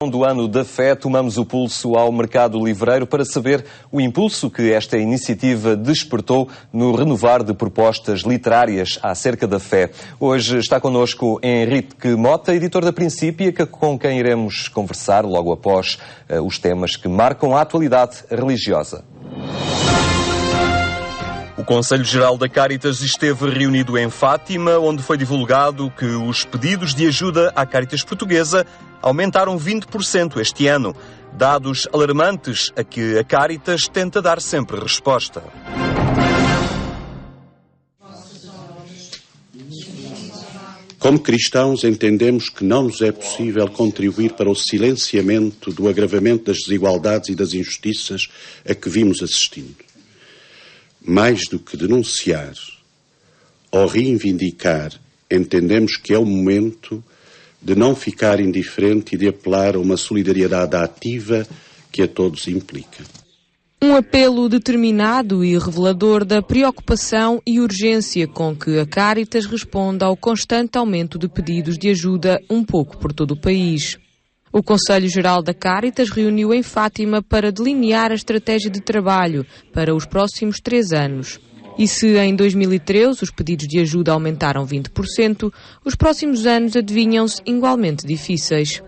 Do ano da fé, tomamos o pulso ao mercado livreiro para saber o impulso que esta iniciativa despertou no renovar de propostas literárias acerca da fé. Hoje está connosco Henrique Mota, editor da Princípia, com quem iremos conversar logo após os temas que marcam a atualidade religiosa. O Conselho Geral da Cáritas esteve reunido em Fátima, onde foi divulgado que os pedidos de ajuda à Cáritas Portuguesa aumentaram 20% este ano. Dados alarmantes a que a Cáritas tenta dar sempre resposta. Como cristãos, entendemos que não nos é possível contribuir para o silenciamento do agravamento das desigualdades e das injustiças a que vimos assistindo. Mais do que denunciar ou reivindicar, entendemos que é o momento de não ficar indiferente e de apelar a uma solidariedade ativa que a todos implica. Um apelo determinado e revelador da preocupação e urgência com que a Cáritas responde ao constante aumento de pedidos de ajuda um pouco por todo o país. O Conselho Geral da Cáritas reuniu em Fátima para delinear a estratégia de trabalho para os próximos 3 anos. E se em 2013 os pedidos de ajuda aumentaram 20%, os próximos anos adivinham-se igualmente difíceis.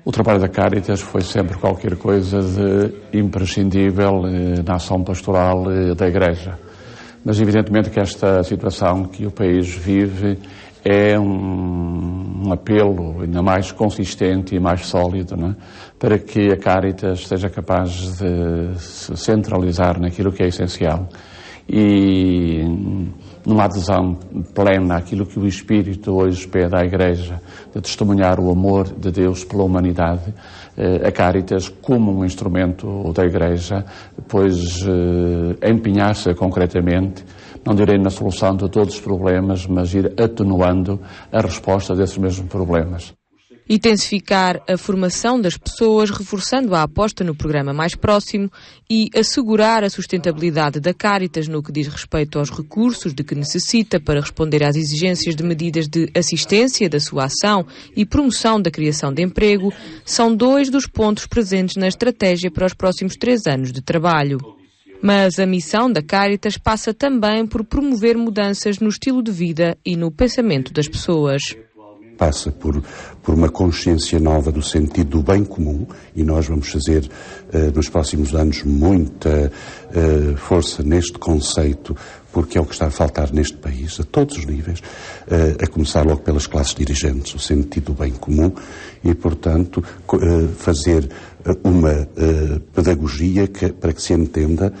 O trabalho da Cáritas foi sempre qualquer coisa de imprescindível na ação pastoral da Igreja. Mas evidentemente que esta situação que o país vive é um apelo ainda mais consistente e mais sólido, não é? Para que a Cáritas seja capaz de se centralizar naquilo que é essencial e numa adesão plena àquilo que o Espírito hoje pede à Igreja, de testemunhar o amor de Deus pela humanidade, a Cáritas, como um instrumento da Igreja, pois empenhar-se concretamente, não direi na solução de todos os problemas, mas ir atenuando a resposta desses mesmos problemas. Intensificar a formação das pessoas, reforçando a aposta no programa mais próximo e assegurar a sustentabilidade da Cáritas no que diz respeito aos recursos de que necessita para responder às exigências de medidas de assistência da sua ação e promoção da criação de emprego, são 2 dos pontos presentes na estratégia para os próximos 3 anos de trabalho. Mas a missão da Cáritas passa também por promover mudanças no estilo de vida e no pensamento das pessoas. Passa por uma consciência nova do sentido do bem comum, e nós vamos fazer nos próximos anos muita força neste conceito, porque é o que está a faltar neste país, a todos os níveis, a começar logo pelas classes dirigentes, o sentido do bem comum, e, portanto, fazer uma pedagogia para que se entenda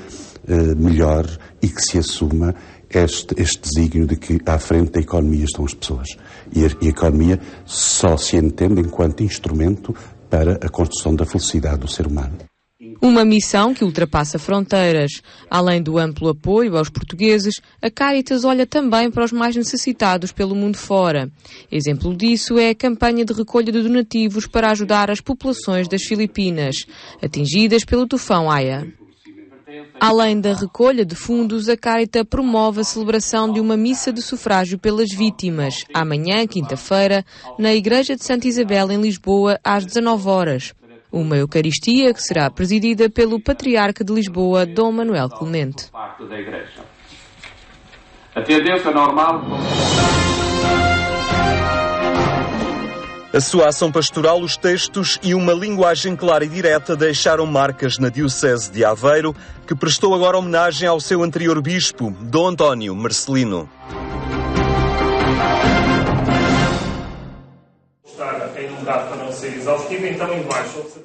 melhor e que se assuma este desígnio de que à frente da economia estão as pessoas. E a economia só se entende enquanto instrumento para a construção da felicidade do ser humano. Uma missão que ultrapassa fronteiras. Além do amplo apoio aos portugueses, a Cáritas olha também para os mais necessitados pelo mundo fora. Exemplo disso é a campanha de recolha de donativos para ajudar as populações das Filipinas, atingidas pelo tufão Aya. Além da recolha de fundos, a Cáritas promove a celebração de uma missa de sufrágio pelas vítimas, amanhã, quinta-feira, na Igreja de Santa Isabel, em Lisboa, às 19h. Uma Eucaristia que será presidida pelo Patriarca de Lisboa, Dom Manuel Clemente. A tendência normal... A sua ação pastoral, os textos e uma linguagem clara e direta deixaram marcas na Diocese de Aveiro, que prestou agora homenagem ao seu anterior bispo, Dom António Marcelino.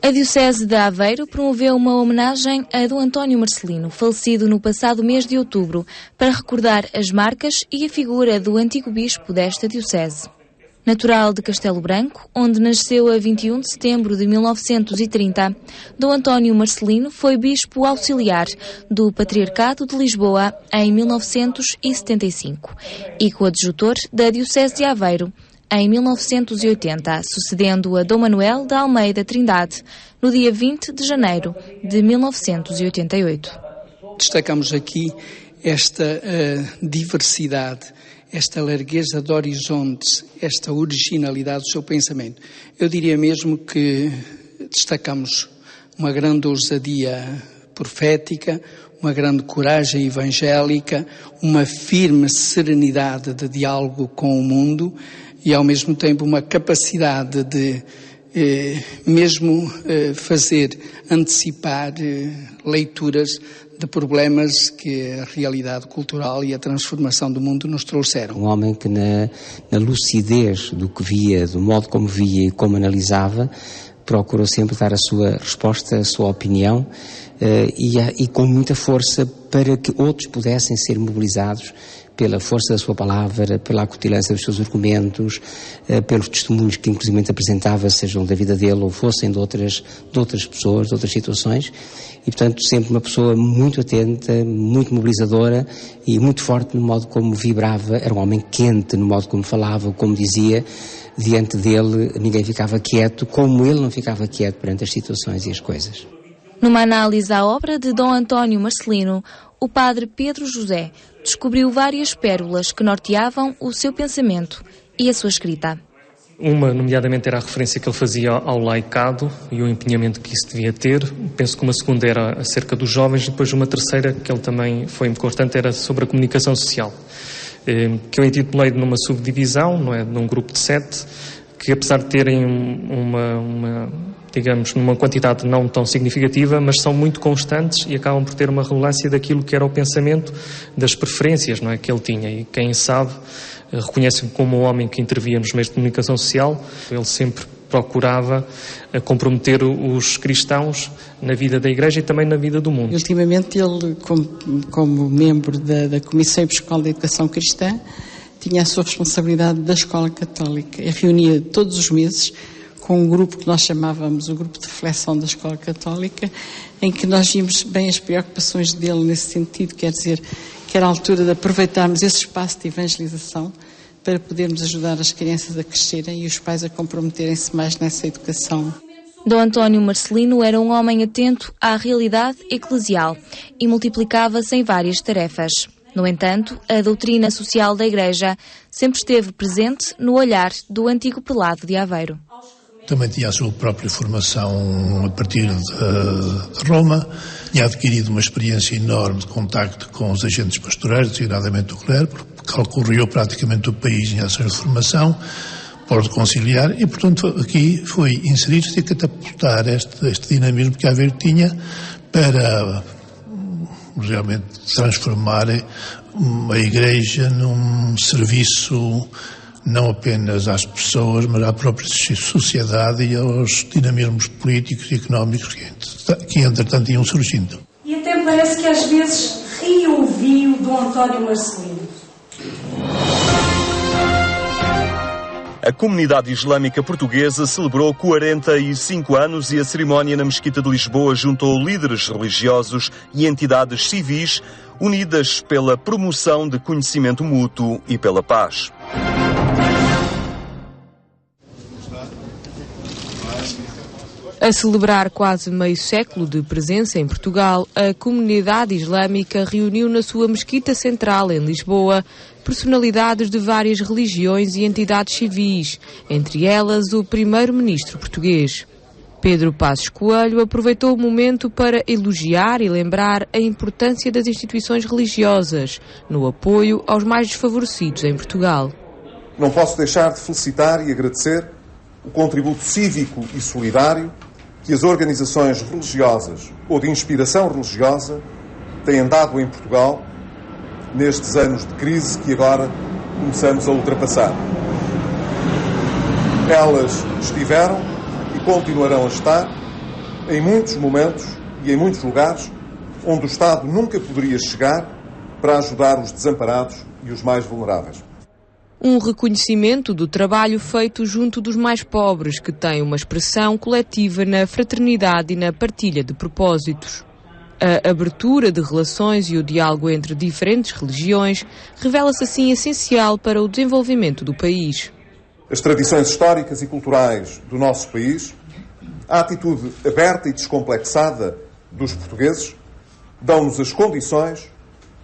A Diocese de Aveiro promoveu uma homenagem a Dom António Marcelino, falecido no passado mês de outubro, para recordar as marcas e a figura do antigo bispo desta Diocese. Natural de Castelo Branco, onde nasceu a 21 de setembro de 1930, Dom António Marcelino foi bispo auxiliar do Patriarcado de Lisboa em 1975 e coadjutor da Diocese de Aveiro em 1980, sucedendo a Dom Manuel de Almeida Trindade no dia 20 de janeiro de 1988. Destacamos aqui esta diversidade, esta largueza de horizontes, esta originalidade do seu pensamento. Eu diria mesmo que destacamos uma grande ousadia profética, uma grande coragem evangélica, uma firme serenidade de diálogo com o mundo e, ao mesmo tempo, uma capacidade de antecipar leituras de problemas que a realidade cultural e a transformação do mundo nos trouxeram. Um homem que na lucidez do que via, do modo como via e como analisava, procurou sempre dar a sua resposta, a sua opinião e com muita força para que outros pudessem ser mobilizados pela força da sua palavra, pela acutilância dos seus argumentos, pelos testemunhos que inclusive apresentava, sejam da vida dele ou fossem de outras pessoas, de outras situações, e portanto sempre uma pessoa muito atenta, muito mobilizadora e muito forte no modo como vibrava. Era um homem quente no modo como falava, como dizia. Diante dele ninguém ficava quieto, como ele não ficava quieto perante as situações e as coisas. Numa análise à obra de Dom António Marcelino, o padre Pedro José descobriu várias pérolas que norteavam o seu pensamento e a sua escrita. Uma, nomeadamente, era a referência que ele fazia ao laicado e o empenhamento que isso devia ter. Penso que uma segunda era acerca dos jovens, depois uma terceira, que ele também foi constante, era sobre a comunicação social, que eu intitulei numa subdivisão, não é, num grupo de 7, que apesar de terem digamos, numa quantidade não tão significativa, mas são muito constantes e acabam por ter uma relevância daquilo que era o pensamento, das preferências, não é, que ele tinha. E quem sabe reconhece-o como um homem que intervia nos meios de comunicação social. Ele sempre procurava comprometer os cristãos na vida da Igreja e também na vida do mundo. Ultimamente ele, como membro da Comissão Episcopal da Educação Cristã, tinha a sua responsabilidade da Escola Católica e reunia todos os meses com um grupo que nós chamávamos o grupo de reflexão da Escola Católica, em que nós vimos bem as preocupações dele nesse sentido, quer dizer, que era a altura de aproveitarmos esse espaço de evangelização para podermos ajudar as crianças a crescerem e os pais a comprometerem-se mais nessa educação. Dom António Marcelino era um homem atento à realidade eclesial e multiplicava-se em várias tarefas. No entanto, a doutrina social da Igreja sempre esteve presente no olhar do antigo prelado de Aveiro. Também tinha a sua própria formação a partir de Roma, tinha adquirido uma experiência enorme de contacto com os agentes pastorais, designadamente o clero, porque recorreu praticamente o país em ações de formação, pode conciliar, e portanto aqui foi inserir-se e catapultar este dinamismo que Aveiro tinha para realmente transformar a Igreja num serviço não apenas às pessoas, mas à própria sociedade e aos dinamismos políticos e económicos que entretanto iam surgindo. E até parece que às vezes reouvi o Dom António Marcelino. A comunidade islâmica portuguesa celebrou 45 anos e a cerimónia na Mesquita de Lisboa juntou líderes religiosos e entidades civis unidas pela promoção de conhecimento mútuo e pela paz. A celebrar quase meio século de presença em Portugal, a comunidade islâmica reuniu na sua mesquita central, em Lisboa, personalidades de várias religiões e entidades civis, entre elas o primeiro-ministro português. Pedro Passos Coelho aproveitou o momento para elogiar e lembrar a importância das instituições religiosas no apoio aos mais desfavorecidos em Portugal. Não posso deixar de felicitar e agradecer o contributo cívico e solidário que as organizações religiosas ou de inspiração religiosa têm dado em Portugal nestes anos de crise que agora começamos a ultrapassar. Elas estiveram e continuarão a estar em muitos momentos e em muitos lugares onde o Estado nunca poderia chegar para ajudar os desamparados e os mais vulneráveis. Um reconhecimento do trabalho feito junto dos mais pobres, que tem uma expressão coletiva na fraternidade e na partilha de propósitos. A abertura de relações e o diálogo entre diferentes religiões revela-se assim essencial para o desenvolvimento do país. As tradições históricas e culturais do nosso país, a atitude aberta e descomplexada dos portugueses, dão-nos as condições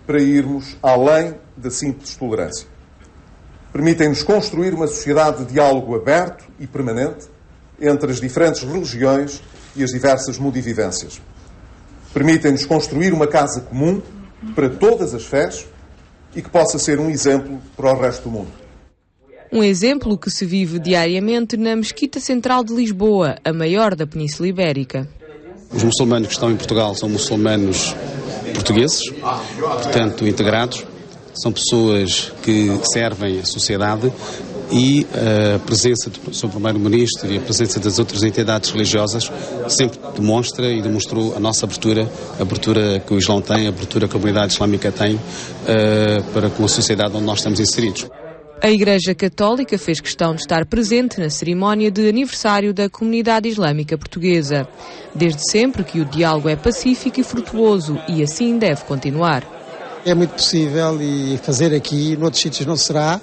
para irmos além da simples tolerância. Permitem-nos construir uma sociedade de diálogo aberto e permanente entre as diferentes religiões e as diversas modivivências. Permitem-nos construir uma casa comum para todas as fés e que possa ser um exemplo para o resto do mundo. Um exemplo que se vive diariamente na Mesquita Central de Lisboa, a maior da Península Ibérica. Os muçulmanos que estão em Portugal são muçulmanos portugueses, portanto integrados, são pessoas que servem a sociedade e a presença do Sr. Primeiro-Ministro e a presença das outras entidades religiosas sempre demonstra e demonstrou a nossa abertura que o Islão tem, a abertura que a comunidade islâmica tem para com a sociedade onde nós estamos inseridos. A Igreja Católica fez questão de estar presente na cerimónia de aniversário da comunidade islâmica portuguesa. Desde sempre que o diálogo é pacífico e frutuoso e assim deve continuar. É muito possível e fazer aqui, noutros sítios não será,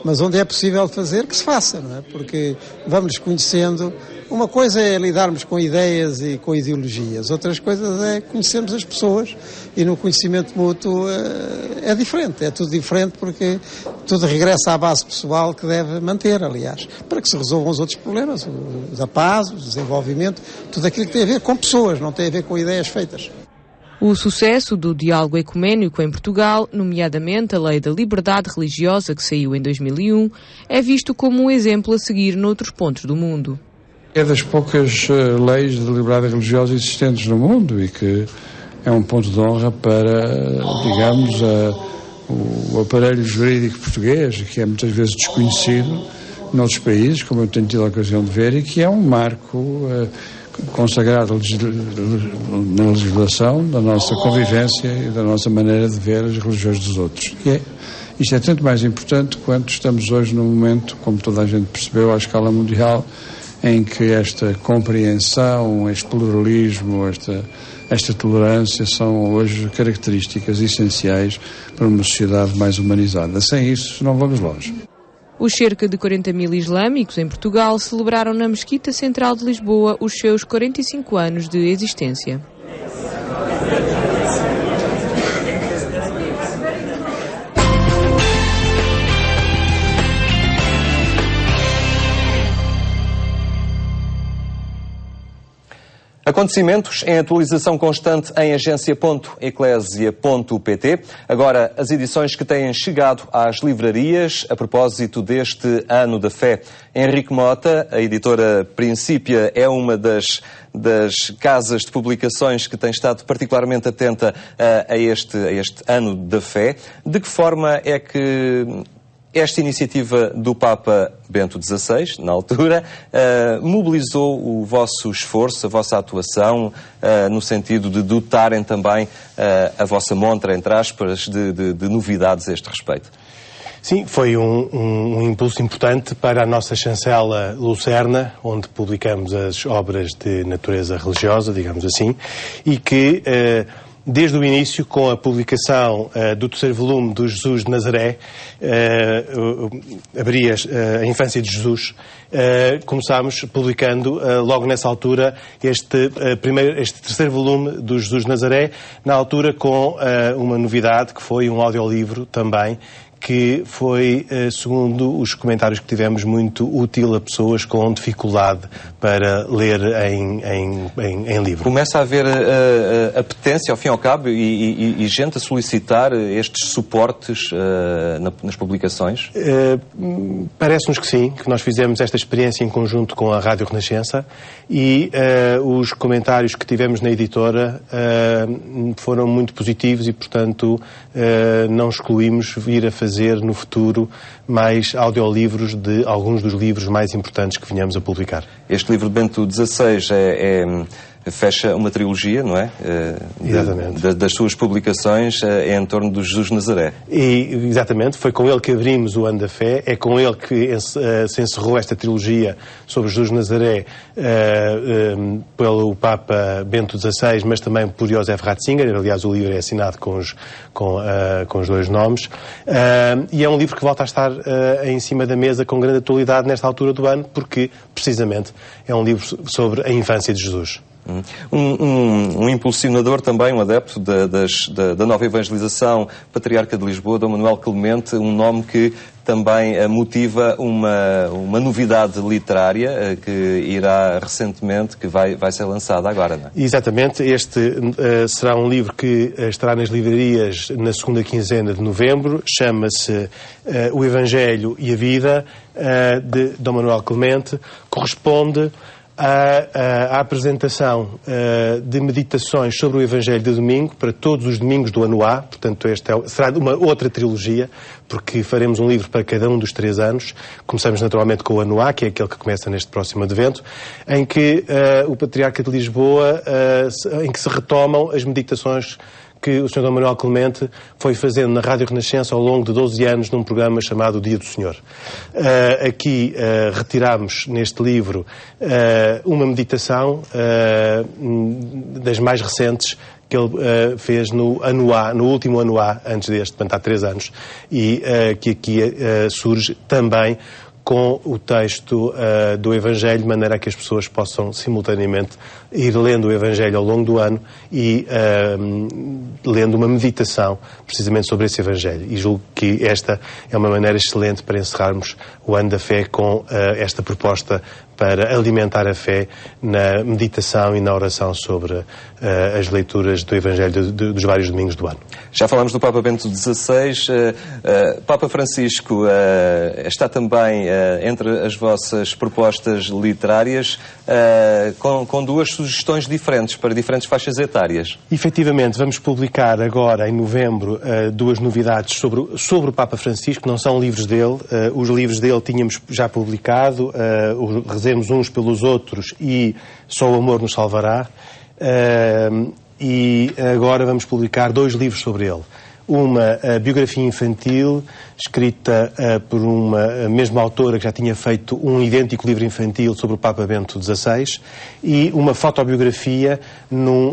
mas onde é possível fazer, que se faça, não é? Porque vamos conhecendo. Uma coisa é lidarmos com ideias e com ideologias, outras coisas é conhecermos as pessoas e no conhecimento mútuo é diferente, é tudo diferente porque tudo regressa à base pessoal que deve manter, aliás, para que se resolvam os outros problemas, a paz, o desenvolvimento, tudo aquilo que tem a ver com pessoas, não tem a ver com ideias feitas. O sucesso do diálogo ecuménico em Portugal, nomeadamente a Lei da Liberdade Religiosa que saiu em 2001, é visto como um exemplo a seguir noutros pontos do mundo. É das poucas leis de liberdade religiosa existentes no mundo e que é um ponto de honra para, digamos, o aparelho jurídico português, que é muitas vezes desconhecido noutros países, como eu tenho tido a ocasião de ver, e que é um marco consagrado na legislação da nossa convivência e da nossa maneira de ver as religiões dos outros. Isto é tanto mais importante quanto estamos hoje num momento, como toda a gente percebeu, à escala mundial, em que esta compreensão, este pluralismo, esta tolerância são hoje características essenciais para uma sociedade mais humanizada. Sem isso, não vamos longe. Os cerca de 40.000 islâmicos em Portugal celebraram na Mesquita Central de Lisboa os seus 45 anos de existência. Acontecimentos em atualização constante em agência.eclesia.pt. Agora, as edições que têm chegado às livrarias a propósito deste Ano da Fé. Henrique Mota, a editora Princípia, é uma das casas de publicações que tem estado particularmente atenta a este Ano da Fé. De que forma é que esta iniciativa do Papa Bento XVI, na altura, mobilizou o vosso esforço, a vossa atuação, no sentido de dotarem também a vossa montra, entre aspas, de novidades a este respeito? Sim, foi um impulso importante para a nossa chancela Lucerna, onde publicamos as obras de natureza religiosa, digamos assim, e que desde o início, com a publicação do terceiro volume do Jesus de Nazaré, abria a infância de Jesus, começámos publicando logo nessa altura este terceiro volume do Jesus de Nazaré, na altura com uma novidade que foi um audiolivro também, que foi, segundo os comentários que tivemos, muito útil a pessoas com dificuldade para ler em livro. Começa a haver apetência, ao fim e ao cabo, e gente a solicitar estes suportes nas publicações? Parece-nos que sim, que nós fizemos esta experiência em conjunto com a Rádio Renascença e os comentários que tivemos na editora foram muito positivos e, portanto, não excluímos vir a fazer no futuro mais audiolivros de alguns dos livros mais importantes que venhamos a publicar. Este livro de Bento XVI fecha uma trilogia, não é? Exatamente. Das suas publicações em torno do Jesus de Nazaré. Exatamente, foi com ele que abrimos o Ano da Fé, é com ele que se encerrou esta trilogia sobre Jesus de Nazaré pelo Papa Bento XVI, mas também por Josef Ratzinger. Aliás, o livro é assinado com os dois nomes. E é um livro que volta a estar em cima da mesa com grande atualidade nesta altura do ano, porque, precisamente, é um livro sobre a infância de Jesus. Um impulsionador também, um adepto da nova evangelização, Patriarca de Lisboa, Dom Manuel Clemente, um nome que também motiva uma novidade literária que irá recentemente, que vai ser lançada agora, não é? Exatamente. Este será um livro que estará nas livrarias na segunda quinzena de novembro. Chama-se O Evangelho e a Vida, de Dom Manuel Clemente. Corresponde à apresentação de meditações sobre o Evangelho de domingo para todos os domingos do ano A. Portanto, será uma outra trilogia, porque faremos um livro para cada um dos 3 anos. Começamos naturalmente com o ano A, que é aquele que começa neste próximo advento, em que o Patriarca de Lisboa, em que se retomam as meditações que o Sr. Dom Manuel Clemente foi fazendo na Rádio Renascença ao longo de 12 anos num programa chamado Dia do Senhor. Aqui retiramos neste livro uma meditação das mais recentes que ele fez no ano A, no último ano A, antes deste, portanto há 3 anos, e que aqui surge também com o texto do Evangelho, de maneira a que as pessoas possam simultaneamente ir lendo o Evangelho ao longo do ano e lendo uma meditação precisamente sobre esse Evangelho. E julgo que esta é uma maneira excelente para encerrarmos o ano da fé com esta proposta para alimentar a fé na meditação e na oração sobre as leituras do Evangelho dos vários domingos do ano. Já falámos do Papa Bento XVI. Papa Francisco está também entre as vossas propostas literárias com 2 sugestões diferentes para diferentes faixas etárias. Efetivamente, vamos publicar agora, em novembro, 2 novidades sobre o Papa Francisco. Não são livros dele. Os livros dele tínhamos já publicado, Rezemos uns pelos outros e Só o Amor nos Salvará. E agora vamos publicar 2 livros sobre ele. Uma biografia infantil, escrita por uma mesma autora que já tinha feito um idêntico livro infantil sobre o Papa Bento XVI, e uma fotobiografia numa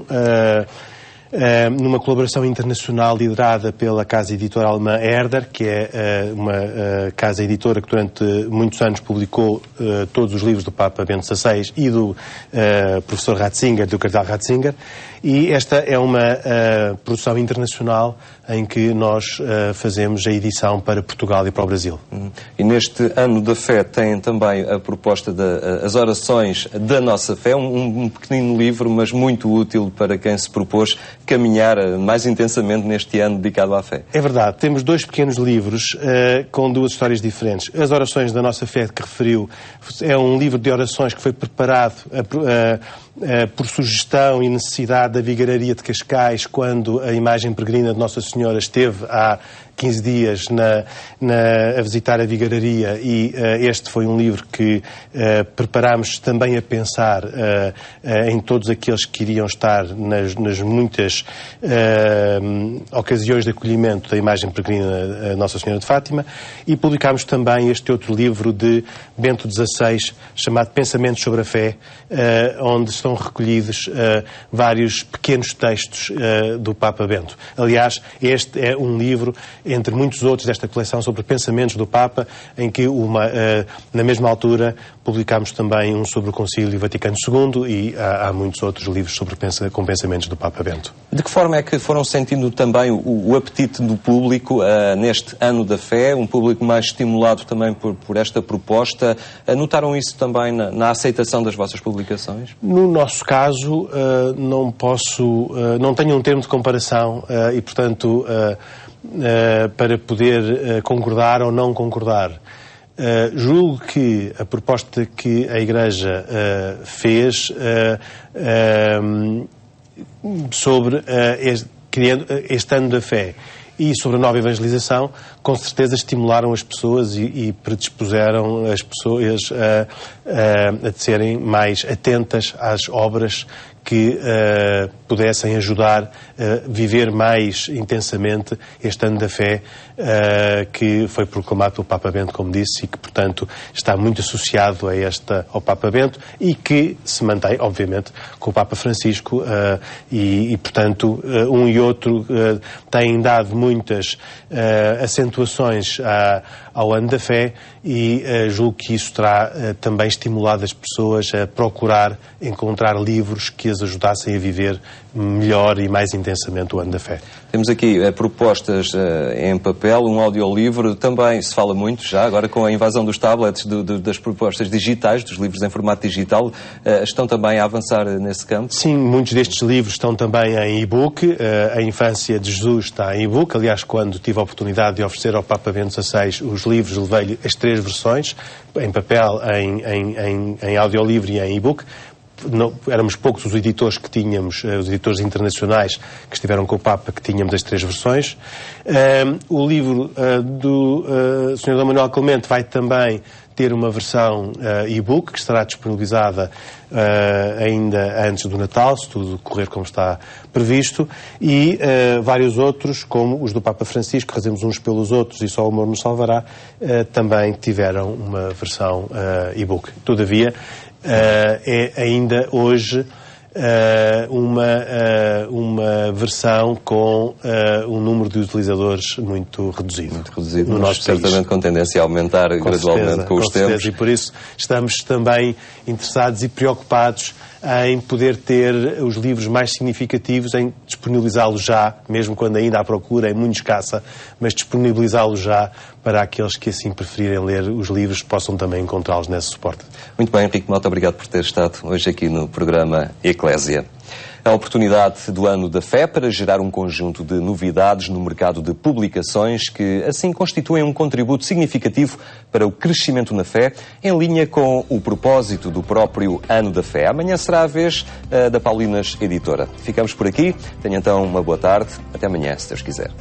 colaboração internacional liderada pela casa editora alemã Herder, que é uma casa editora que durante muitos anos publicou todos os livros do Papa Bento XVI e do professor Ratzinger, do cardeal Ratzinger. E esta é uma produção internacional em que nós fazemos a edição para Portugal e para o Brasil. E neste ano da fé tem também a proposta das orações da nossa fé, um pequenino livro, mas muito útil para quem se propôs caminhar mais intensamente neste ano dedicado à fé. É verdade, temos 2 pequenos livros com 2 histórias diferentes. As orações da nossa fé, que referiu, é um livro de orações que foi preparado por sugestão e necessidade da Vigararia de Cascais, quando a imagem peregrina de Nossa Senhora esteve há 15 dias a visitar a Vigararia, e este foi um livro que preparámos também a pensar em todos aqueles que iriam estar nas muitas ocasiões de acolhimento da imagem peregrina Nossa Senhora de Fátima, e publicámos também este outro livro de Bento XVI, chamado Pensamentos sobre a Fé, onde estão recolhidos vários pequenos textos do Papa Bento. Aliás, este é um livro, entre muitos outros desta coleção, sobre pensamentos do Papa, em que na mesma altura publicámos também um sobre o Concílio Vaticano II, e há muitos outros livros com pensamentos do Papa Bento. De que forma é que foram sentindo também o apetite do público neste ano da fé, um público mais estimulado também por esta proposta? Notaram isso também na aceitação das vossas publicações? No nosso caso, não tenho um termo de comparação e, portanto, para poder concordar ou não concordar. Julgo que a proposta que a Igreja fez sobre este ano da fé e sobre a nova evangelização, com certeza estimularam as pessoas e predispuseram as pessoas a serem mais atentas às obras que pudessem ajudar a viver mais intensamente este ano da fé que foi proclamado pelo Papa Bento, como disse, e que, portanto, está muito associado ao Papa Bento, e que se mantém, obviamente, com o Papa Francisco, e portanto, um e outro têm dado muito muitas acentuações ao Ano da Fé e julgo que isso terá também estimulado as pessoas a procurar encontrar livros que as ajudassem a viver melhor e mais intensamente o Ano da Fé. Temos aqui propostas em papel, um audiolivro, também se fala muito já, agora com a invasão dos tablets, das propostas digitais, dos livros em formato digital, estão também a avançar nesse campo? Sim, muitos destes livros estão também em e-book, a Infância de Jesus está em e-book, aliás, quando tive a oportunidade de oferecer ao Papa Bento XVI os livros, levei-lhe as 3 versões, em papel, em audiolivro e em e-book. Éramos poucos os editores que tínhamos, os editores internacionais que estiveram com o Papa, que tínhamos as 3 versões. O livro do Sr. Dom Manuel Clemente vai também ter uma versão e-book que estará disponibilizada ainda antes do Natal, se tudo correr como está previsto, e vários outros, como os do Papa Francisco, Rezemos uns pelos outros e Só o Amor nos Salvará, também tiveram uma versão e-book. Todavia, é ainda hoje uma versão com um número de utilizadores muito reduzido. Muito reduzido, no nosso país. Certamente com tendência a aumentar gradualmente com os tempos. E por isso estamos também interessados e preocupados em poder ter os livros mais significativos, em disponibilizá-los já, mesmo quando ainda há procura, é muito escassa, mas disponibilizá-los já para aqueles que assim preferirem ler os livros possam também encontrá-los nesse suporte. Muito bem, Henrique Mota, obrigado por ter estado hoje aqui no programa Eclésia. A oportunidade do Ano da Fé para gerar um conjunto de novidades no mercado de publicações que, assim, constituem um contributo significativo para o crescimento na fé, em linha com o propósito do próprio Ano da Fé. Amanhã será a vez da Paulinas Editora. Ficamos por aqui. Tenha então uma boa tarde. Até amanhã, se Deus quiser.